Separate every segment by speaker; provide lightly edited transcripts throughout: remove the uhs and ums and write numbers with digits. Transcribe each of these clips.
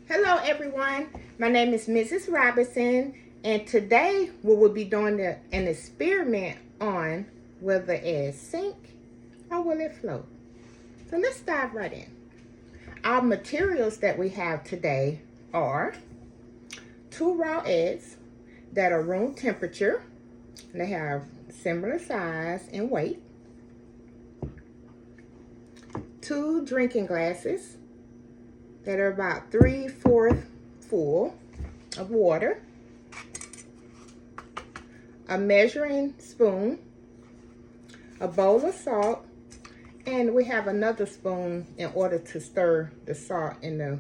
Speaker 1: Hello everyone, my name is Mrs. Robinson, and today we will be doing an experiment on will the egg sink or will it float. So let's dive right in. Our materials that we have today are 2 raw eggs that are room temperature. They have similar size and weight. 2 drinking glasses that are about 3/4 full of water, a measuring spoon, a bowl of salt, and we have another spoon in order to stir the salt in the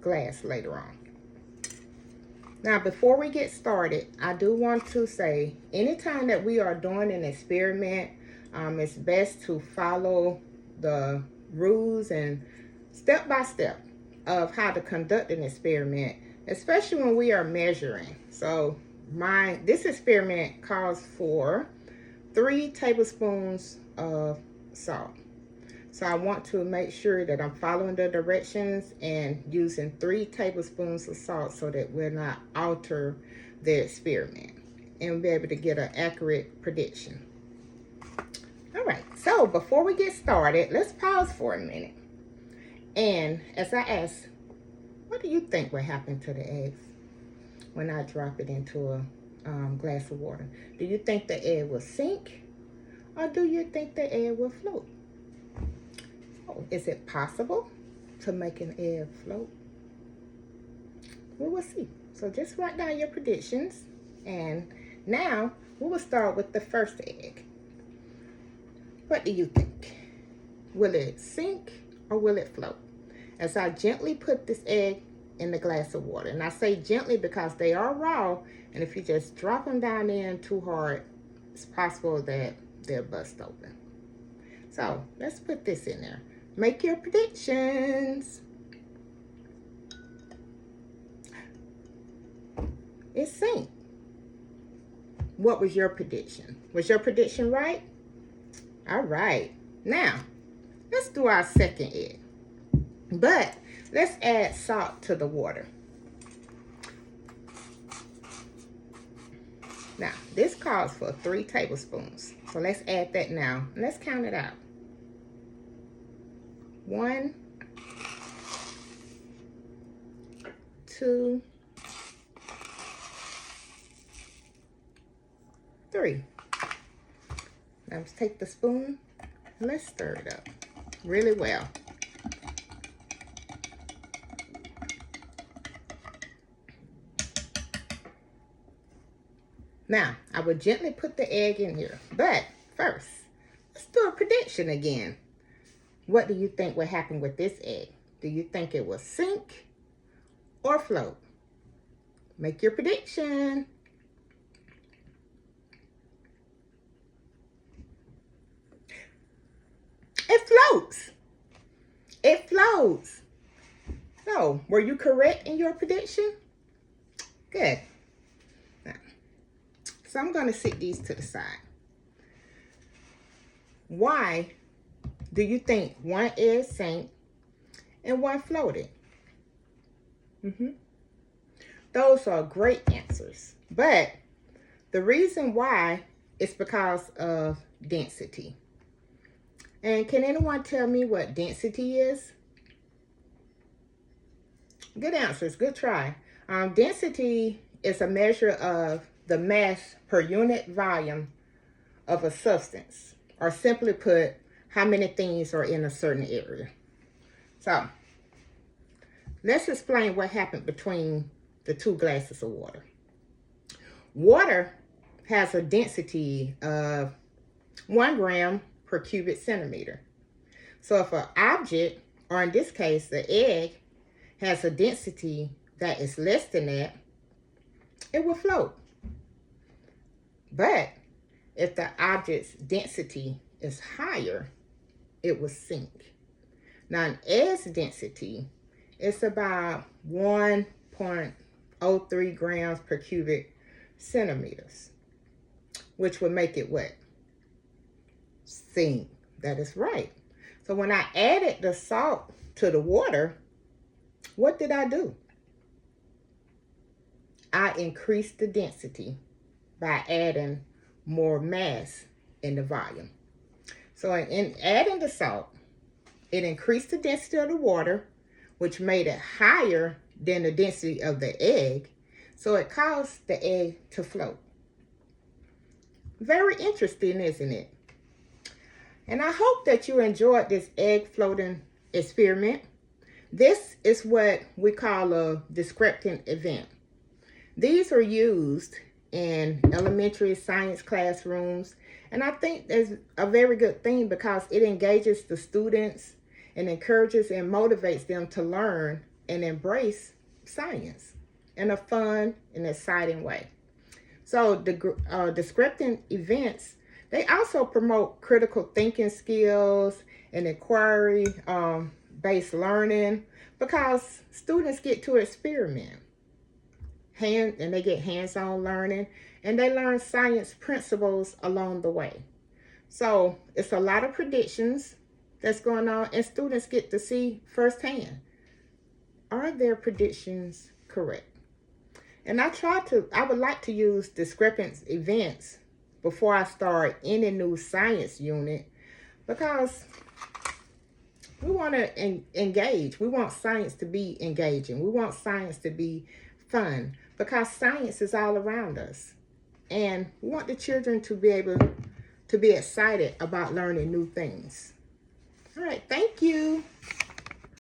Speaker 1: glass later on. Now, before we get started, I do want to say, anytime that we are doing an experiment, it's best to follow the rules and step by step of how to conduct an experiment, especially when we are measuring. So this experiment calls for 3 tablespoons of salt. So I want to make sure that I'm following the directions and using 3 tablespoons of salt so that we'll not alter the experiment and be able to get an accurate prediction. All right, so before we get started, let's pause for a minute. And as I ask, what do you think will happen to the eggs when I drop it into a glass of water? Do you think the egg will sink, or do you think the egg will float? Oh, is it possible to make an egg float? We will see. So just write down your predictions, and now we will start with the first egg. What do you think? Will it sink or will it float? As I gently put this egg in the glass of water, and I say gently because they are raw, and if you just drop them down in too hard, it's possible that they'll bust open. So let's put this in there. Make your predictions. It sank. What was your prediction? Was your prediction right? All right. Now, let's do our second egg. But let's add salt to the water. Now, this calls for 3 tablespoons. So let's add that now. Let's count it out. 1, 2, 3. Now let's take the spoon and let's stir it up really well. Now, I will gently put the egg in here, but first, let's do a prediction again. What do you think will happen with this egg? Do you think it will sink or float? Make your prediction. It floats. It floats. So, were you correct in your prediction? Good. So I'm going to set these to the side. Why do you think one egg sank and one floated? Those are great answers. But the reason why is because of density. And can anyone tell me what density is? Good answers. Good try. Density is a measure of the mass per unit volume of a substance, or simply put, how many things are in a certain area. So let's explain what happened between the 2 glasses of water. Water has a density of 1 gram per cubic centimeter. So if an object, or in this case the egg, has a density that is less than that, it will float. But if the object's density is higher, it will sink. Now, an egg's density is about 1.03 grams per cubic centimeters, which would make it what? Sink. That is right. So when I added the salt to the water, what did I do? I increased the density by adding more mass in the volume. So in adding the salt, it increased the density of the water, which made it higher than the density of the egg. So it caused the egg to float. Very interesting, isn't it? And I hope that you enjoyed this egg floating experiment. This is what we call a discrepant event. These are used in elementary science classrooms, and I think that's a very good thing because it engages the students and encourages and motivates them to learn and embrace science in a fun and exciting way. So the discrepant events, they also promote critical thinking skills and inquiry-based learning because students get to experiment. And they get hands-on learning, and they learn science principles along the way. So it's a lot of predictions that's going on, and students get to see firsthand, are their predictions correct? And I would like to use discrepant events before I start any new science unit because we want to engage. We want science to be engaging. We want science to be fun because science is all around us. And we want the children to be able to be excited about learning new things. All right, thank you.